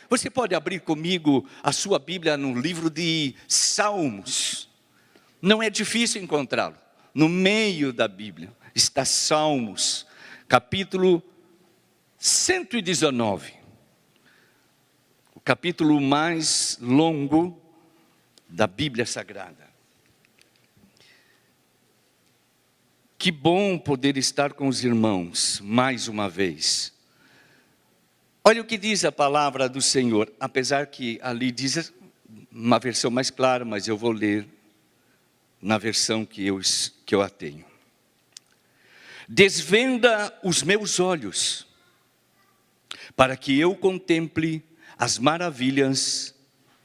Você pode abrir comigo a sua Bíblia no livro de Salmos. Não é difícil encontrá-lo. No meio da Bíblia está Salmos, capítulo 119. O capítulo mais longo da Bíblia Sagrada. Que bom poder estar com os irmãos mais uma vez. Olha o que diz a palavra do Senhor, apesar que ali diz uma versão mais clara, mas eu vou ler na versão que eu a tenho. Desvenda os meus olhos, para que eu contemple as maravilhas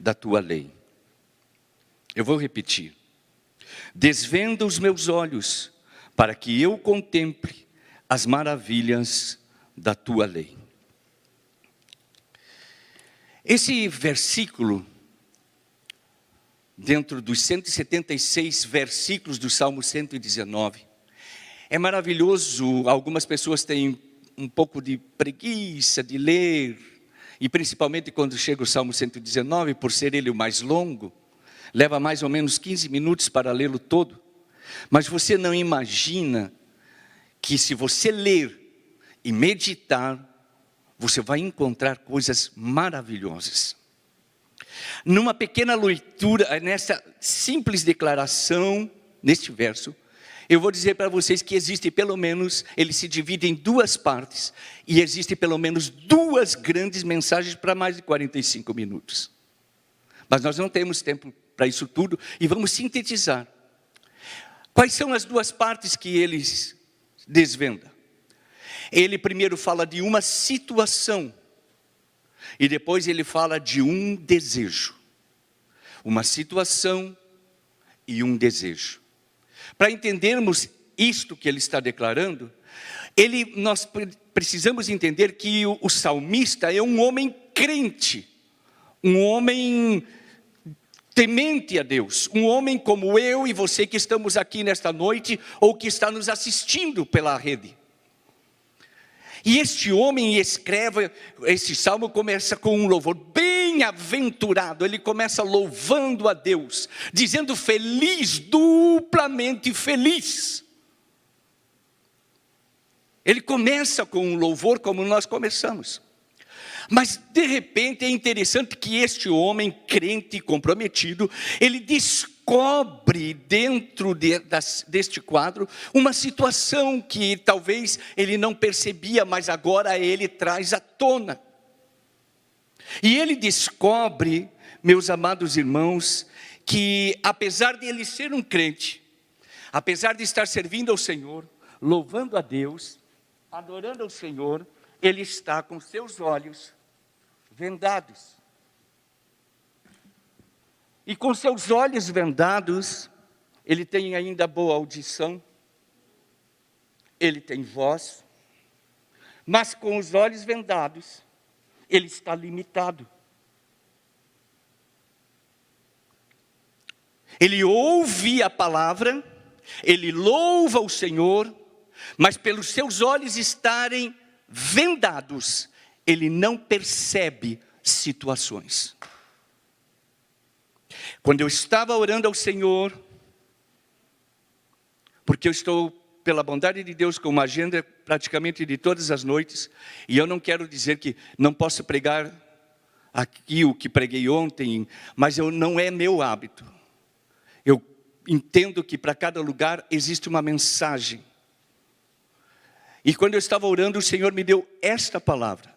da tua lei. Eu vou repetir. Desvenda os meus olhos, para que eu contemple as maravilhas da tua lei. Esse versículo, dentro dos 176 versículos do Salmo 119, é maravilhoso. Algumas pessoas têm um pouco de preguiça de ler, e principalmente quando chega o Salmo 119, por ser ele o mais longo, leva mais ou menos 15 minutos para lê-lo todo. Mas você não imagina que se você ler e meditar, você vai encontrar coisas maravilhosas. Numa pequena leitura, nessa simples declaração, neste verso, eu vou dizer para vocês que existe pelo menos, ele se divide em duas partes, e existe pelo menos duas grandes mensagens para mais de 45 minutos. Mas nós não temos tempo para isso tudo, e vamos sintetizar. Quais são as duas partes que ele desvenda? Ele primeiro fala de uma situação, e depois ele fala de um desejo. Uma situação e um desejo. Para entendermos isto que ele está declarando, nós precisamos entender que o salmista é um homem crente, um homem temente a Deus, um homem como eu e você que estamos aqui nesta noite, ou que está nos assistindo pela rede. E este homem escreve, esse salmo começa com um louvor, bem-aventurado, ele começa louvando a Deus, dizendo feliz, duplamente feliz. Ele começa com um louvor como nós começamos. Mas de repente é interessante que este homem crente e comprometido, ele descobre dentro deste quadro uma situação que talvez ele não percebia, mas agora ele traz à tona. E ele descobre, meus amados irmãos, que apesar de ele ser um crente, apesar de estar servindo ao Senhor, louvando a Deus, adorando ao Senhor, ele está com seus olhos vendados. E com seus olhos vendados, ele tem ainda boa audição, ele tem voz, mas com os olhos vendados, ele está limitado. Ele ouve a palavra, ele louva o Senhor, mas pelos seus olhos estarem vendados, ele não percebe situações. Quando eu estava orando ao Senhor, porque eu estou, pela bondade de Deus, com uma agenda praticamente de todas as noites, e eu não quero dizer que não posso pregar aqui o que preguei ontem, mas não é meu hábito. Eu entendo que para cada lugar existe uma mensagem. E quando eu estava orando, o Senhor me deu esta palavra.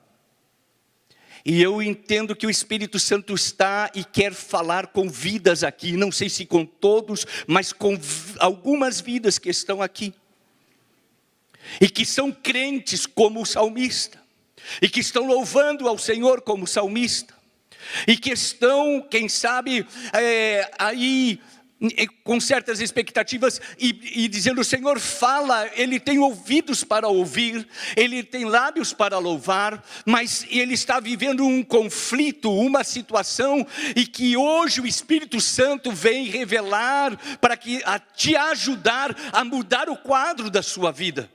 E eu entendo que o Espírito Santo está e quer falar com vidas aqui. Não sei se com todos, mas com algumas vidas que estão aqui. E que são crentes como o salmista. E que estão louvando ao Senhor como o salmista. E que estão, quem sabe, aí com certas expectativas e dizendo: o Senhor fala, Ele tem ouvidos para ouvir, Ele tem lábios para louvar, mas Ele está vivendo um conflito, uma situação, e que hoje o Espírito Santo vem revelar para te ajudar a mudar o quadro da sua vida.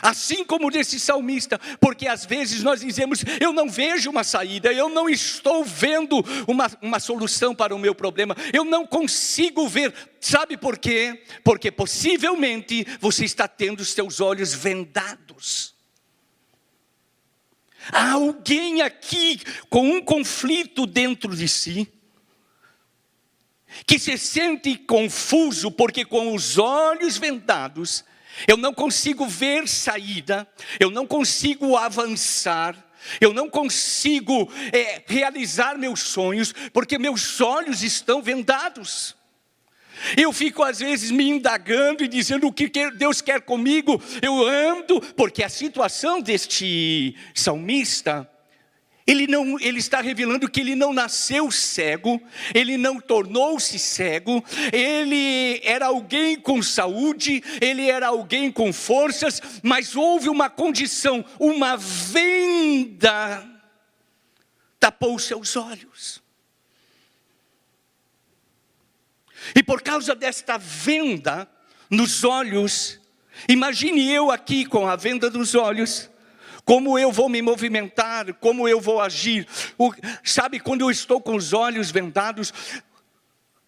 Assim como desse salmista, porque às vezes nós dizemos, eu não vejo uma saída, eu não estou vendo uma solução para o meu problema, eu não consigo ver. Sabe por quê? Porque possivelmente você está tendo os seus olhos vendados. Há alguém aqui com um conflito dentro de si, que se sente confuso, porque com os olhos vendados, eu não consigo ver saída, eu não consigo avançar, eu não consigo realizar meus sonhos, porque meus olhos estão vendados. Eu fico às vezes me indagando e dizendo o que Deus quer comigo, eu ando, porque a situação deste salmista, ele está revelando que ele não nasceu cego, ele não tornou-se cego, ele era alguém com saúde, ele era alguém com forças, mas houve uma condição, uma venda tapou os seus olhos. E por causa desta venda nos olhos, imagine eu aqui com a venda dos olhos, como eu vou me movimentar, como eu vou agir. Sabe, quando eu estou com os olhos vendados,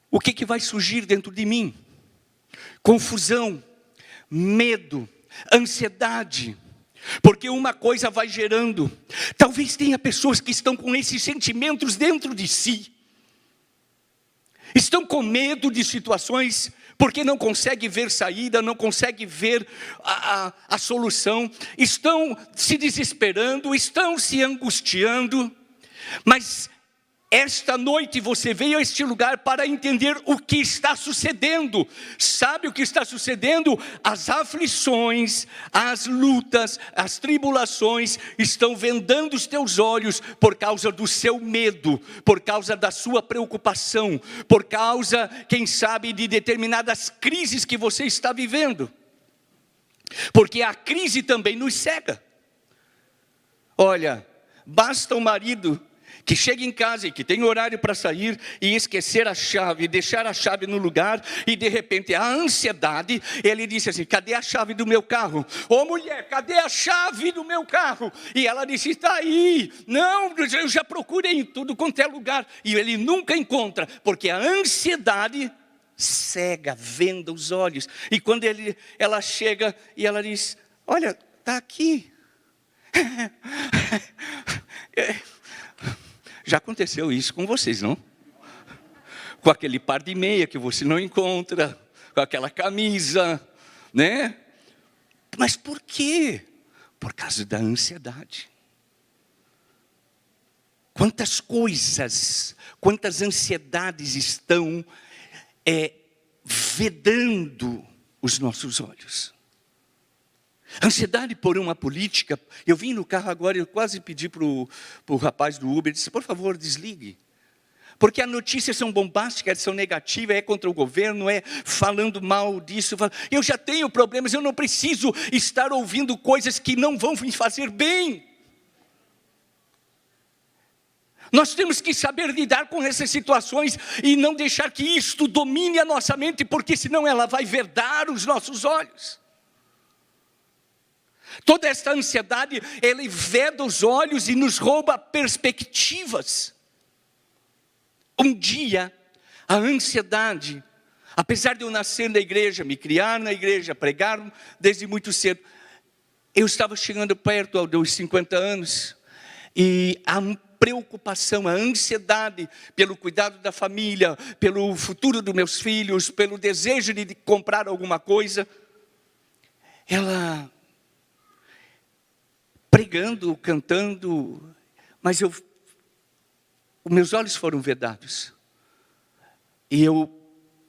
o que vai surgir dentro de mim? Confusão, medo, ansiedade. Porque uma coisa vai gerando. Talvez tenha pessoas que estão com esses sentimentos dentro de si. Estão com medo de situações, porque não conseguem ver saída, não conseguem ver a solução, estão se desesperando, estão se angustiando, mas esta noite você veio a este lugar para entender o que está sucedendo. Sabe o que está sucedendo? As aflições, as lutas, as tribulações estão vendando os teus olhos por causa do seu medo, por causa da sua preocupação, por causa, quem sabe, de determinadas crises que você está vivendo. Porque a crise também nos cega. Olha, basta o marido que chega em casa e que tem horário para sair e esquecer a chave, deixar a chave no lugar, e de repente a ansiedade, ele disse assim, cadê a chave do meu carro? Ô mulher, cadê a chave do meu carro? E ela disse, está aí. Não, eu já procurei em tudo quanto é lugar, e ele nunca encontra, porque a ansiedade cega, venda os olhos. E quando ela chega e ela diz, olha, está aqui. Já aconteceu isso com vocês, não? Com aquele par de meia que você não encontra, com aquela camisa, né? Mas por quê? Por causa da ansiedade. Quantas coisas, quantas ansiedades estão vedando os nossos olhos. Ansiedade por uma política. Eu vim no carro agora e eu quase pedi para o rapaz do Uber, disse, por favor, desligue. Porque as notícias são bombásticas, são negativas, é contra o governo, é falando mal disso. Eu já tenho problemas, eu não preciso estar ouvindo coisas que não vão me fazer bem. Nós temos que saber lidar com essas situações e não deixar que isto domine a nossa mente, porque senão ela vai vedar os nossos olhos. Toda esta ansiedade, ela veda os olhos e nos rouba perspectivas. Um dia, a ansiedade, apesar de eu nascer na igreja, me criar na igreja, pregar desde muito cedo, eu estava chegando perto dos 50 anos, e a preocupação, a ansiedade pelo cuidado da família, pelo futuro dos meus filhos, pelo desejo de comprar alguma coisa, ela pregando, cantando, mas os meus olhos foram vedados. E eu,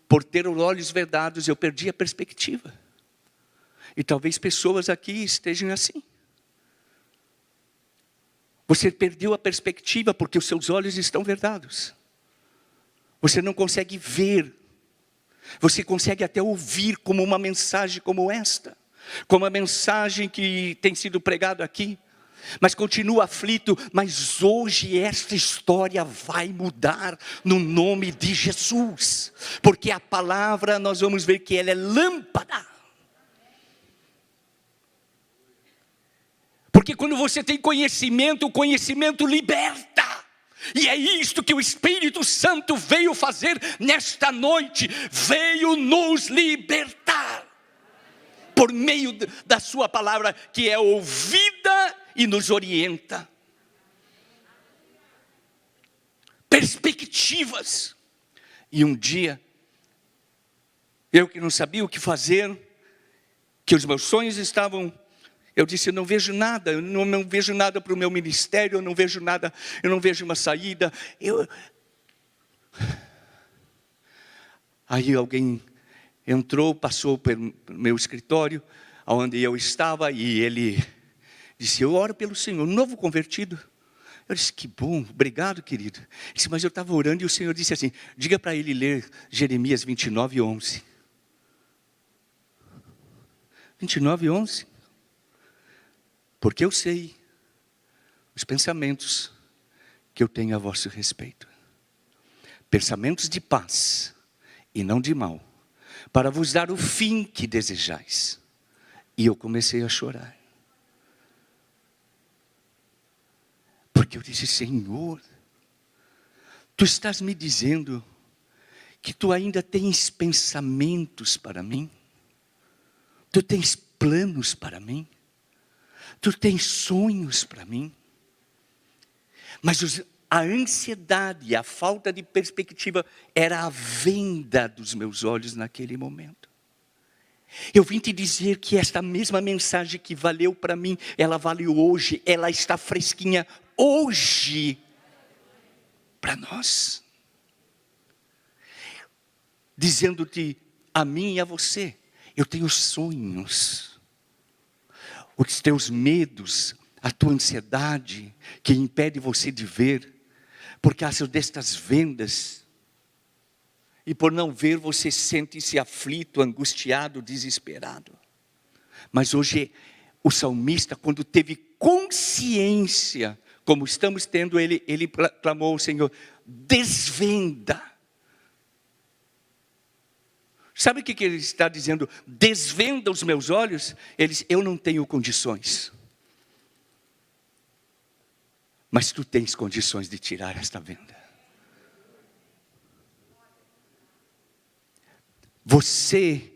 por ter os olhos vedados, eu perdi a perspectiva. E talvez pessoas aqui estejam assim. Você perdeu a perspectiva porque os seus olhos estão vedados. Você não consegue ver. Você consegue até ouvir como uma mensagem como esta. Como a mensagem que tem sido pregada aqui, mas continua aflito. Mas hoje esta história vai mudar no nome de Jesus, porque a palavra nós vamos ver que ela é lâmpada. Porque quando você tem conhecimento, o conhecimento liberta. E é isto que o Espírito Santo veio fazer nesta noite. Veio nos libertar. Por meio da sua palavra, que é ouvida e nos orienta. Perspectivas. E um dia, eu que não sabia o que fazer, que os meus sonhos estavam... Eu disse, eu não vejo nada, eu não vejo nada para o meu ministério, eu não vejo nada, eu não vejo uma saída. Aí alguém entrou, passou pelo meu escritório, onde eu estava, e ele disse, eu oro pelo Senhor, um novo convertido. Eu disse, que bom, obrigado, querido. Ele disse, mas eu estava orando e o Senhor disse assim, diga para ele ler Jeremias 29:11. 29:11. Porque eu sei os pensamentos que eu tenho a vosso respeito. Pensamentos de paz e não de mal, para vos dar o fim que desejais. E eu comecei a chorar. Porque eu disse, Senhor, tu estás me dizendo que tu ainda tens pensamentos para mim? Tu tens planos para mim? Tu tens sonhos para mim? Mas a ansiedade, a falta de perspectiva era a venda dos meus olhos naquele momento. Eu vim te dizer que esta mesma mensagem que valeu para mim, ela vale hoje, ela está fresquinha hoje para nós. Dizendo-te a mim e a você, eu tenho sonhos. Os teus medos, a tua ansiedade, que impede você de ver, por causa destas vendas, e por não ver você sente-se aflito, angustiado, desesperado. Mas hoje o salmista, quando teve consciência, como estamos tendo, ele clamou ao Senhor, desvenda. Sabe o que ele está dizendo? Desvenda os meus olhos. Ele diz, eu não tenho condições. Mas tu tens condições de tirar esta venda.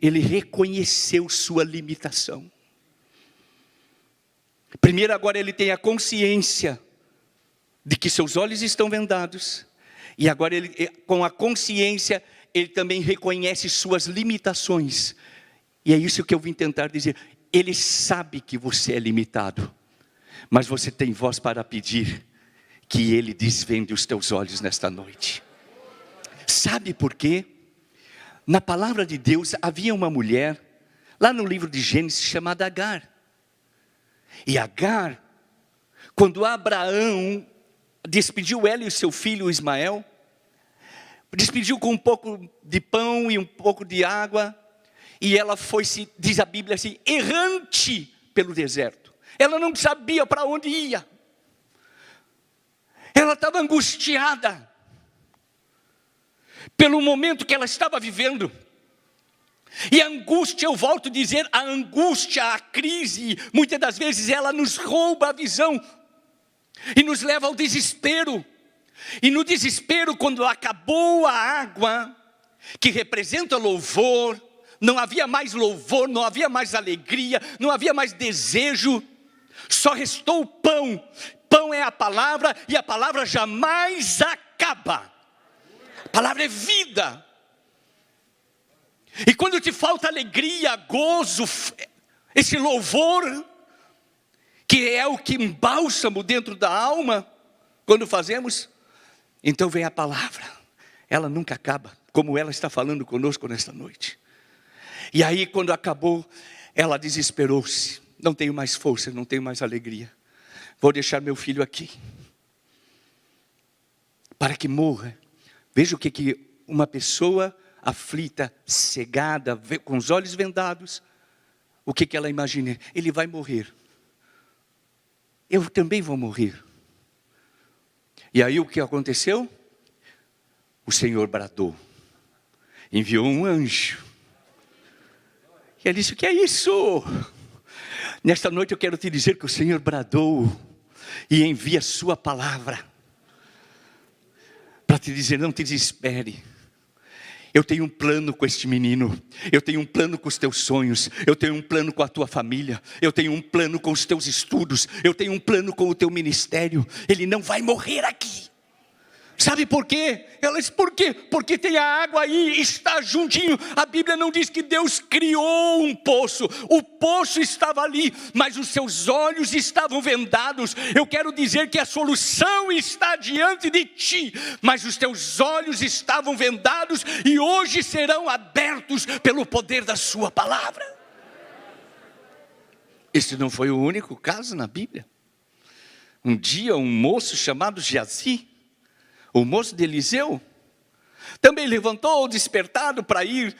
Ele reconheceu sua limitação. Primeiro agora ele tem a consciência de que seus olhos estão vendados. E agora com a consciência, ele também reconhece suas limitações. E é isso que eu vim tentar dizer. Ele sabe que você é limitado. Mas você tem voz para pedir que ele desvende os teus olhos nesta noite. Sabe por quê? Na palavra de Deus havia uma mulher, lá no livro de Gênesis, chamada Agar. E Agar, quando Abraão despediu ela e o seu filho Ismael, despediu com um pouco de pão e um pouco de água, e ela foi-se, diz a Bíblia assim, errante pelo deserto. Ela não sabia para onde ia. Ela estava angustiada pelo momento que ela estava vivendo. E a angústia, eu volto a dizer, a angústia, a crise, muitas das vezes ela nos rouba a visão e nos leva ao desespero. E no desespero, quando acabou a água, que representa louvor, não havia mais louvor, não havia mais alegria, não havia mais desejo, só restou o pão. Pão é a palavra, e a palavra jamais acaba. A palavra é vida. E quando te falta alegria, gozo, esse louvor, que é o que bálsamo dentro da alma, quando fazemos, então vem a palavra. Ela nunca acaba, como ela está falando conosco nesta noite. E aí quando acabou, ela desesperou-se. Não tenho mais força, não tenho mais alegria. Vou deixar meu filho aqui, para que morra. Veja o que uma pessoa aflita, cegada, com os olhos vendados, o que ela imagina? Ele vai morrer. Eu também vou morrer. E aí o que aconteceu? O Senhor bradou, enviou um anjo. E ele disse, o que é isso? Nesta noite eu quero te dizer que o Senhor bradou e envia a sua palavra para te dizer: não te desespere. Eu tenho um plano com este menino, eu tenho um plano com os teus sonhos, eu tenho um plano com a tua família, eu tenho um plano com os teus estudos, eu tenho um plano com o teu ministério. Ele não vai morrer aqui. Sabe por quê? Ela disse: por quê? Porque tem a água aí, está juntinho. A Bíblia não diz que Deus criou um poço. O poço estava ali, mas os seus olhos estavam vendados. Eu quero dizer que a solução está diante de ti, mas os teus olhos estavam vendados e hoje serão abertos pelo poder da sua palavra. Esse não foi o único caso na Bíblia. Um dia um moço chamado Geazi, o moço de Eliseu, também levantou despertado para ir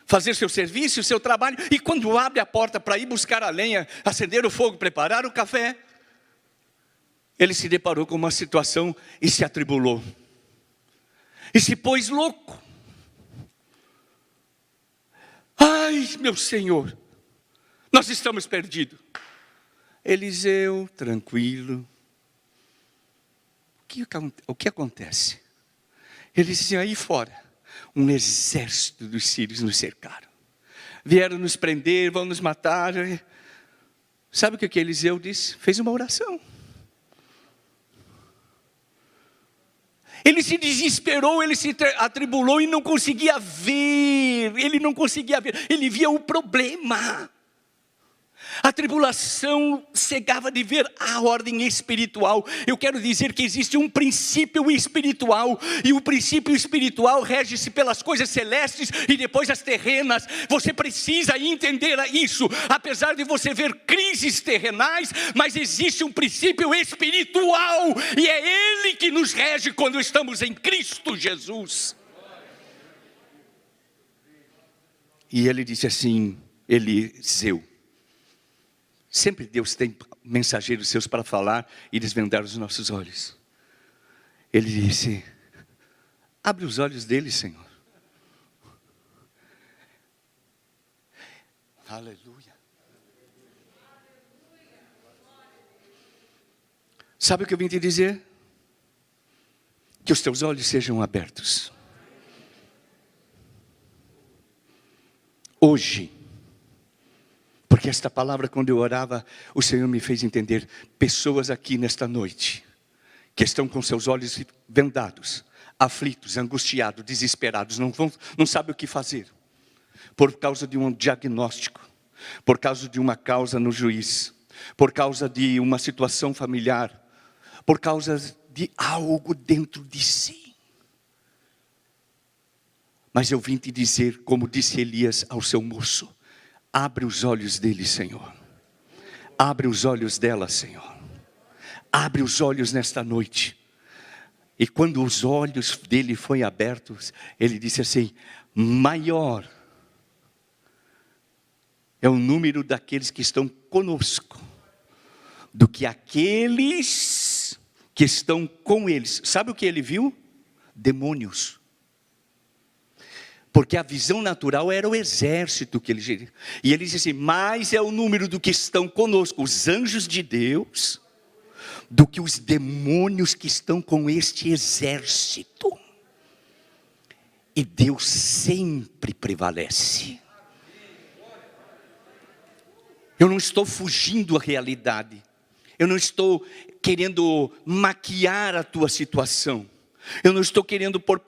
fazer seu serviço, seu trabalho. E quando abre a porta para ir buscar a lenha, acender o fogo, preparar o café, ele se deparou com uma situação e se atribulou. E se pôs louco. Ai, meu Senhor, nós estamos perdidos. Eliseu, tranquilo. O que acontece? Ele disse: aí fora, um exército dos sírios nos cercaram. Vieram nos prender, vão nos matar. Sabe o que Eliseu disse? Fez uma oração. Ele se desesperou, ele se atribulou e não conseguia ver. Ele não conseguia ver, ele via o problema. A tribulação cegava de ver a ordem espiritual. Eu quero dizer que existe um princípio espiritual, e o princípio espiritual rege-se pelas coisas celestes e depois as terrenas. Você precisa entender isso. Apesar de você ver crises terrenais, mas existe um princípio espiritual, e é Ele que nos rege quando estamos em Cristo Jesus. E ele disse assim: Eliseu, sempre Deus tem mensageiros seus para falar e desvendar os nossos olhos. Ele disse: abre os olhos dele, Senhor. Aleluia. Sabe o que eu vim te dizer? Que os teus olhos sejam abertos. Hoje. Porque esta palavra, quando eu orava, o Senhor me fez entender pessoas aqui nesta noite que estão com seus olhos vendados, aflitos, angustiados, desesperados, não sabem o que fazer, por causa de um diagnóstico, por causa de uma causa no juiz, por causa de uma situação familiar, por causa de algo dentro de si. Mas eu vim te dizer, como disse Elias ao seu moço: abre os olhos dele, Senhor. Abre os olhos dela, Senhor. Abre os olhos nesta noite. E quando os olhos dele foram abertos, ele disse assim: maior é o número daqueles que estão conosco do que aqueles que estão com eles. Sabe o que ele viu? Demônios. Porque a visão natural era o exército que ele geria. E ele disse assim: mais é o número do que estão conosco, os anjos de Deus, do que os demônios que estão com este exército. E Deus sempre prevalece. Eu não estou fugindo da realidade. Eu não estou querendo maquiar a tua situação. Eu não estou querendo pôr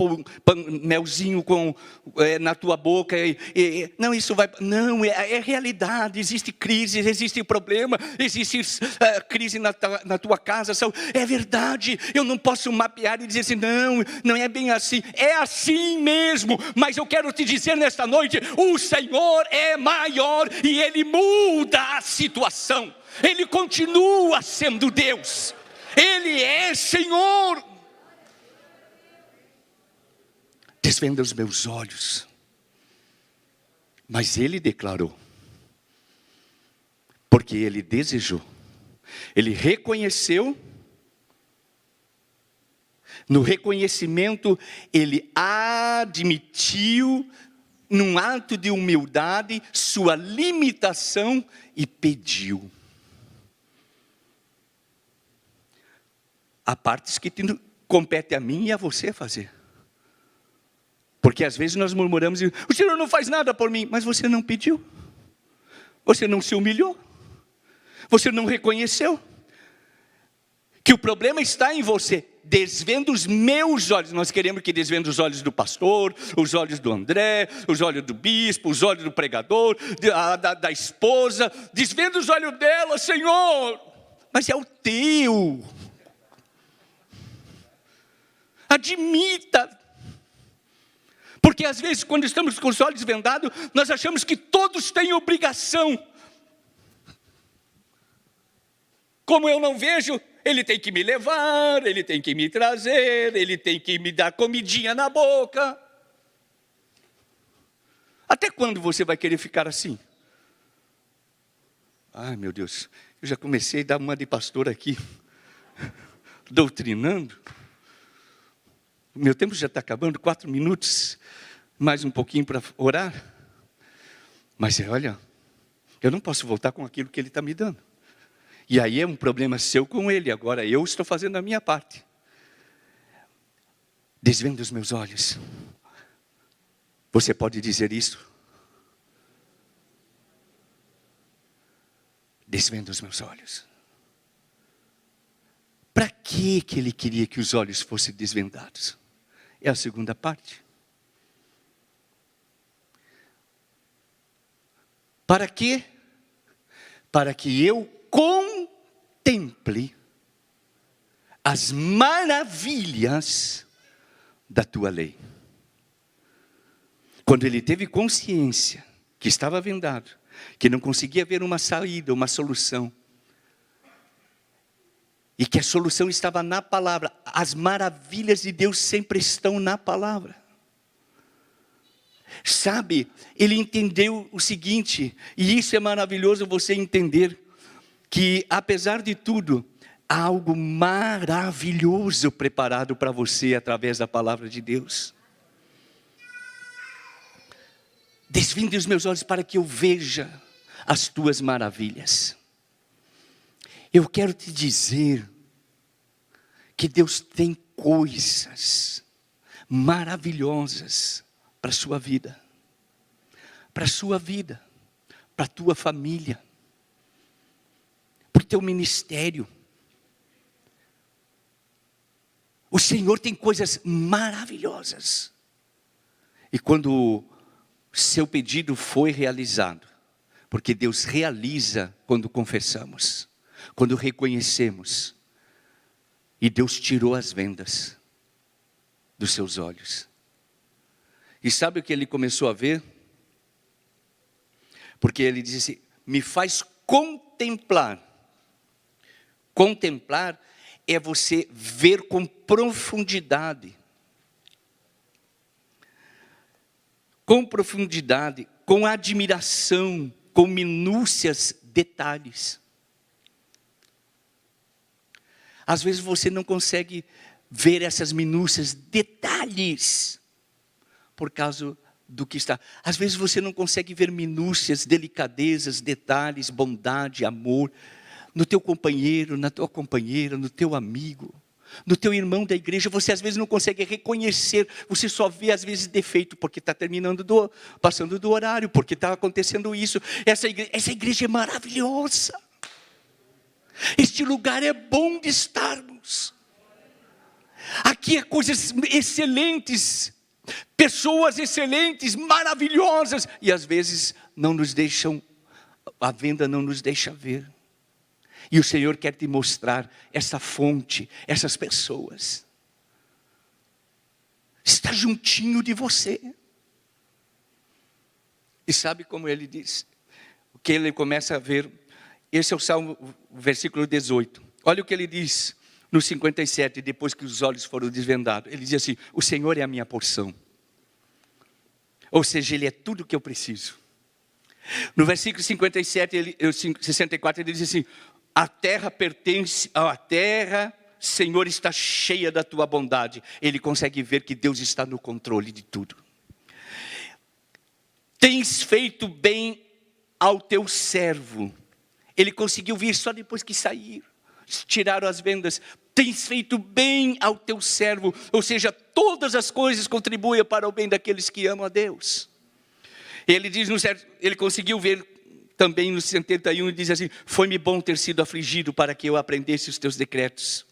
melzinho na tua boca. Não, isso vai... Não, é realidade. Existe crise, existe problema, existe crise na tua casa. É verdade. Eu não posso mapear e dizer assim: não é bem assim. É assim mesmo. Mas eu quero te dizer nesta noite: o Senhor é maior e Ele muda a situação. Ele continua sendo Deus. Ele é Senhor. Desvenda os meus olhos. Mas ele declarou, porque ele desejou, ele reconheceu. No reconhecimento, ele admitiu num ato de humildade, sua limitação e pediu. Há partes que compete a mim e a você fazer. Porque às vezes nós murmuramos e o Senhor não faz nada por mim, mas você não pediu. Você não se humilhou. Você não reconheceu que o problema está em você. Desvenda os meus olhos. Nós queremos que desvenda os olhos do pastor, os olhos do André, os olhos do bispo, os olhos do pregador, da esposa. Desvenda os olhos dela, Senhor. Mas é o teu. Admita. Porque às vezes quando estamos com os olhos vendados, nós achamos que todos têm obrigação. Como eu não vejo, ele tem que me levar, ele tem que me trazer, ele tem que me dar comidinha na boca. Até quando você vai querer ficar assim? Ai, meu Deus, eu já comecei a dar uma de pastor aqui, doutrinando. O meu tempo já está acabando, 4 minutos, mais um pouquinho para orar. Mas olha, eu não posso voltar com aquilo que ele está me dando. E aí é um problema seu com ele, agora eu estou fazendo a minha parte. Desvenda os meus olhos. Você pode dizer isso? Desvenda os meus olhos. Para que ele queria que os olhos fossem desvendados? É a segunda parte. Para quê? Para que eu contemple as maravilhas da tua lei. Quando ele teve consciência que estava vendado, que não conseguia ver uma saída, uma solução, e que a solução estava na palavra. As maravilhas de Deus sempre estão na palavra. Sabe, ele entendeu o seguinte, e isso é maravilhoso você entender, que apesar de tudo, há algo maravilhoso preparado para você através da palavra de Deus. Desvende os meus olhos para que eu veja as tuas maravilhas. Eu quero te dizer que Deus tem coisas maravilhosas para a sua vida. Para a sua vida, para a tua família, para o teu ministério. O Senhor tem coisas maravilhosas. E quando seu pedido foi realizado, porque Deus realiza quando confessamos, quando reconhecemos, e Deus tirou as vendas dos seus olhos. E sabe o que ele começou a ver? Porque ele disse, me faz contemplar. Contemplar é você ver com profundidade. Com profundidade, com admiração, com minúcias, detalhes. Às vezes você não consegue ver essas minúcias, detalhes, por causa do que está. Às vezes você não consegue ver minúcias, delicadezas, detalhes, bondade, amor, no teu companheiro, na tua companheira, no teu amigo, no teu irmão da igreja. Você às vezes não consegue reconhecer, você só vê às vezes defeito, porque está passando do horário, porque está acontecendo isso. Essa igreja é maravilhosa. Este lugar é bom de estarmos. Aqui é coisas excelentes, pessoas excelentes, maravilhosas, e às vezes não nos deixam, a venda não nos deixa ver. E o Senhor quer te mostrar essa fonte, essas pessoas. Está juntinho de você. E sabe como ele diz? O que ele começa a ver. Esse é o Salmo, versículo 18. Olha o que ele diz no 57, depois que os olhos foram desvendados. Ele diz assim, o Senhor é a minha porção. Ou seja, Ele é tudo o que eu preciso. No versículo 64, ele diz assim, a terra pertence, a terra, Senhor, está cheia da tua bondade. Ele consegue ver que Deus está no controle de tudo. tens feito bem ao teu servo. Ele conseguiu vir só depois que sair. Tiraram as vendas. Tens feito bem ao teu servo. Ou seja, todas as coisas contribuem para o bem daqueles que amam a Deus. Ele diz, ele conseguiu ver também no 71, e diz assim: foi-me bom ter sido afligido para que eu aprendesse os teus decretos.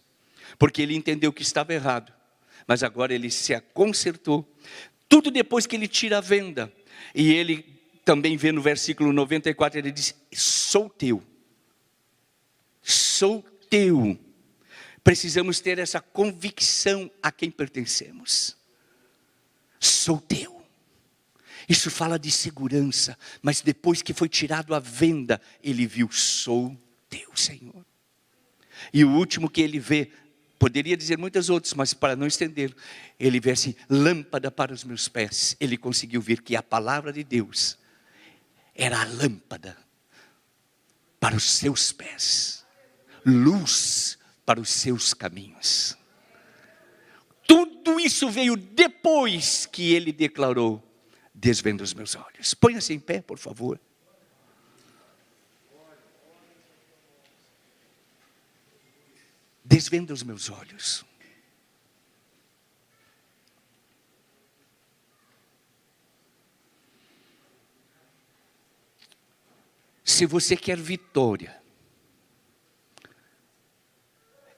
Porque ele entendeu que estava errado. Mas agora ele se consertou. Tudo depois que ele tira a venda. E ele também vê no versículo 94, ele diz: sou teu. Sou teu. Precisamos ter essa convicção a quem pertencemos. Sou teu. Isso fala de segurança. Mas depois que foi tirado a venda, ele viu: sou teu, Senhor. E o último que ele vê, poderia dizer muitas outras, mas para não estender, ele vê assim: lâmpada para os meus pés. Ele conseguiu ver que a palavra de Deus era a lâmpada para os seus pés, luz para os seus caminhos. Tudo isso veio depois que ele declarou: desvenda os meus olhos. Ponha-se em pé, por favor. Desvenda os meus olhos. Se você quer vitória,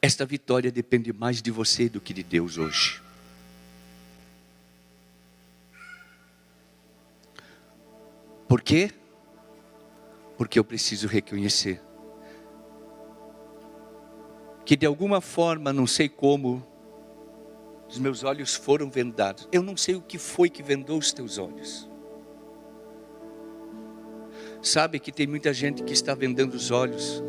esta vitória depende mais de você do que de Deus hoje. Por quê? Porque eu preciso reconhecer que de alguma forma, não sei como, os meus olhos foram vendados. Eu não sei o que foi que vendou os teus olhos. Sabe que tem muita gente que está vendando os olhos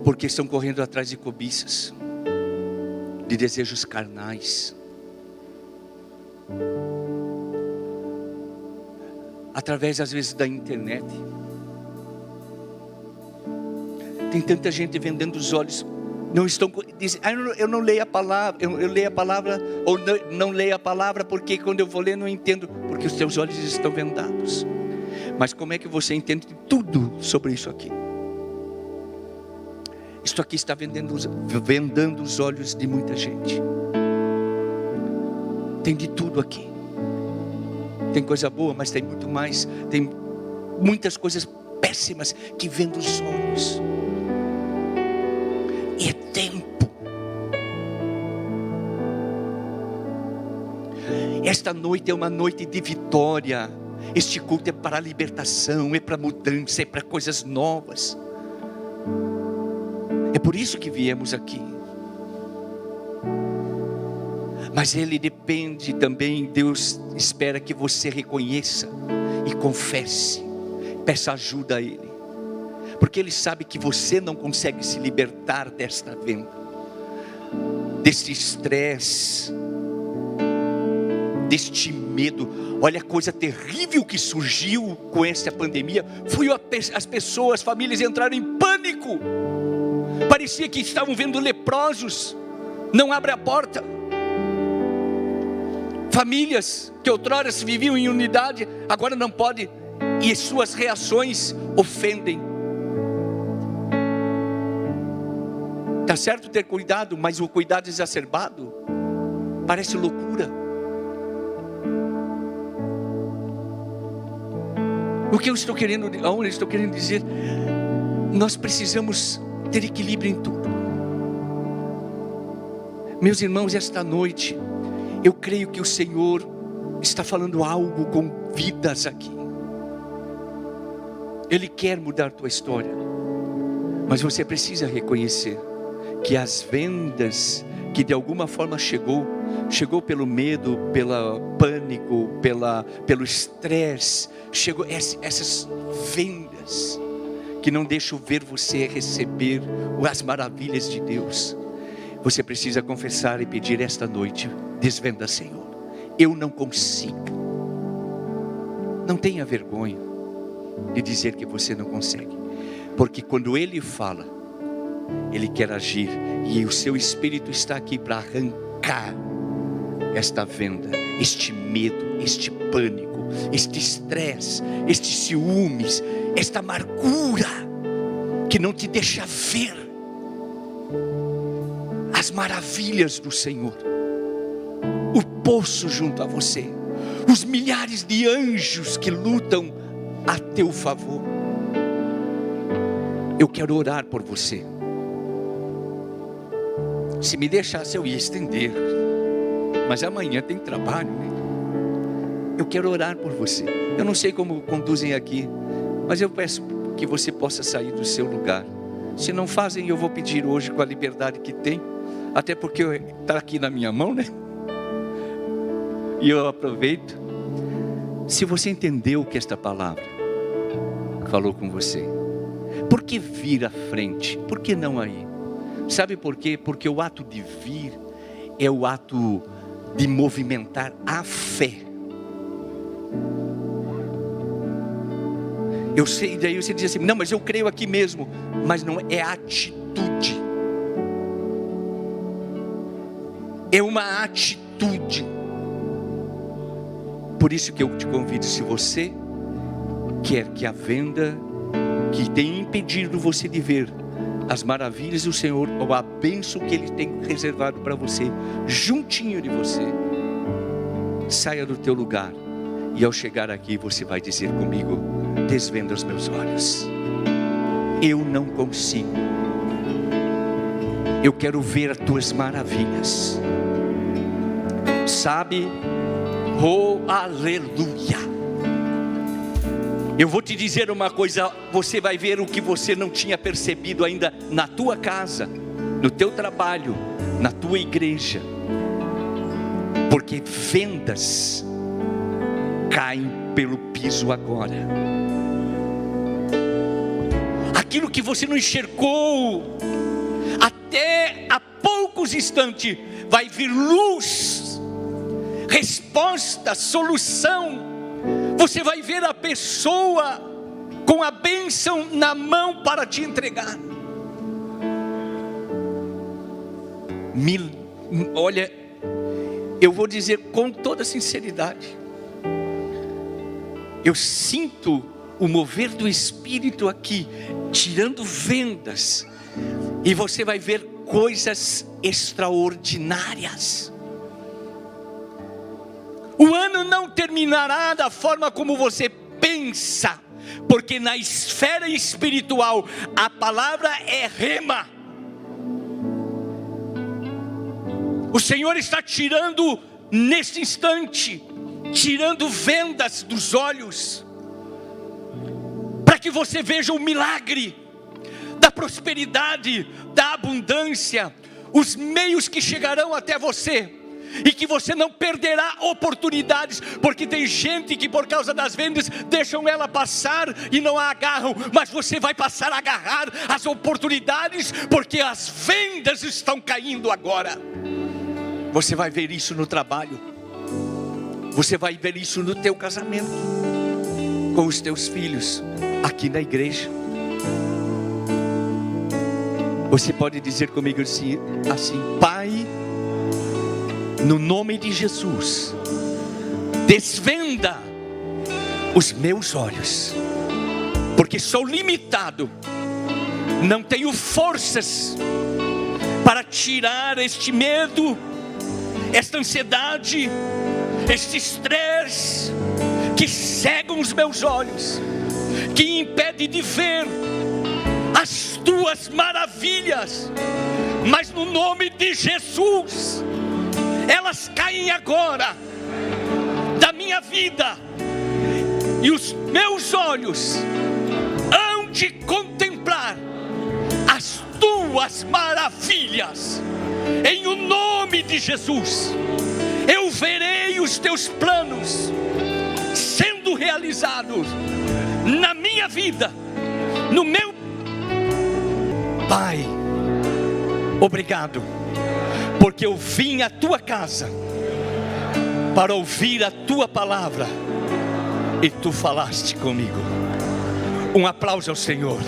porque estão correndo atrás de cobiças, de desejos carnais, através às vezes da internet. Tem tanta gente vendendo os olhos. Não estão dizem: eu não leio a palavra, eu leio a palavra, ou não leio a palavra porque quando eu vou ler não entendo, porque os teus olhos estão vendados. Mas como é que você entende tudo sobre isso aqui? Isto aqui está vendando os olhos de muita gente. Tem de tudo aqui. Tem coisa boa, mas tem muito mais. Tem muitas coisas péssimas que vendem os olhos. E é tempo. Esta noite é uma noite de vitória. Este culto é para libertação, é para mudança, é para coisas novas. É por isso que viemos aqui. Mas ele depende também, Deus espera que você reconheça e confesse, peça ajuda a Ele. Porque Ele sabe que você não consegue se libertar desta venda, deste estresse, deste medo. Olha a coisa terrível que surgiu com esta pandemia. Foi as pessoas, famílias entraram em pânico. Parecia que estavam vendo leprosos. Não abre a porta. Famílias que outrora se viviam em unidade, agora não pode. E suas reações ofendem. Está certo ter cuidado, mas o cuidado exacerbado parece loucura. Onde eu estou querendo dizer, nós precisamos ter equilíbrio em tudo. Meus irmãos, esta noite, eu creio que o Senhor está falando algo com vidas aqui. Ele quer mudar a tua história, mas você precisa reconhecer que as vendas que de alguma forma chegou pelo medo, pelo pânico, pelo estresse, chegou essas vendas que não deixam ver você receber as maravilhas de Deus. Você precisa confessar e pedir esta noite: desvenda, Senhor, eu não consigo. Não tenha vergonha de dizer que você não consegue, porque quando Ele fala, Ele quer agir, e o seu Espírito está aqui para arrancar esta venda, este medo, este pânico, este estresse, estes ciúmes, esta amargura que não te deixa ver as maravilhas do Senhor, o poço junto a você, os milhares de anjos que lutam a teu favor. Eu quero orar por você. Se me deixasse eu ia estender, mas amanhã tem trabalho, né? Eu quero orar por você. Eu não sei como conduzem aqui, mas eu peço que você possa sair do seu lugar. Se não fazem, eu vou pedir hoje com a liberdade que tem, até porque está aqui na minha mão, né? E eu aproveito. Se você entendeu que esta palavra falou com você, por que vir à frente? Por que não aí? Sabe por quê? Porque o ato de vir é o ato de movimentar a fé. Eu sei, daí você diz assim, não, mas eu creio aqui mesmo. Mas não, é atitude. É uma atitude. Por isso que eu te convido, se você quer que a venda que tem impedido você de ver as maravilhas do Senhor, ou a bênção que Ele tem reservado para você, juntinho de você, saia do teu lugar, e ao chegar aqui você vai dizer comigo, desvenda os meus olhos, eu não consigo, eu quero ver as tuas maravilhas, sabe? Oh, aleluia! Eu vou te dizer uma coisa, você vai ver o que você não tinha percebido ainda na tua casa, no teu trabalho, na tua igreja, porque vendas caem pelo piso agora. Aquilo que você não enxergou até há poucos instantes, vai vir luz, resposta, solução. Você vai ver a pessoa com a bênção na mão para te entregar. Olha, eu vou dizer com toda sinceridade, eu sinto o mover do Espírito aqui, tirando vendas, e você vai ver coisas extraordinárias. O ano não terminará da forma como você pensa, porque na esfera espiritual a palavra é rema. O Senhor está tirando neste instante, tirando vendas dos olhos, para que você veja o milagre da prosperidade, da abundância, os meios que chegarão até você. E que você não perderá oportunidades, porque tem gente que por causa das vendas deixam ela passar e não a agarram, mas você vai passar a agarrar as oportunidades, porque as vendas estão caindo agora. Você vai ver isso no trabalho, você vai ver isso no teu casamento, com os teus filhos, aqui na igreja. Você pode dizer comigo assim, Pai, no nome de Jesus, desvenda os meus olhos, porque sou limitado, não tenho forças para tirar este medo, esta ansiedade, este estresse que cegam os meus olhos, que impede de ver as tuas maravilhas. Mas no nome de Jesus, elas caem agora da minha vida, e os meus olhos hão de contemplar as tuas maravilhas. Em o nome de Jesus, eu verei os teus planos sendo realizados na minha vida, no meu. Pai, obrigado, porque eu vim à tua casa para ouvir a tua palavra, e tu falaste comigo. Um aplauso ao Senhor.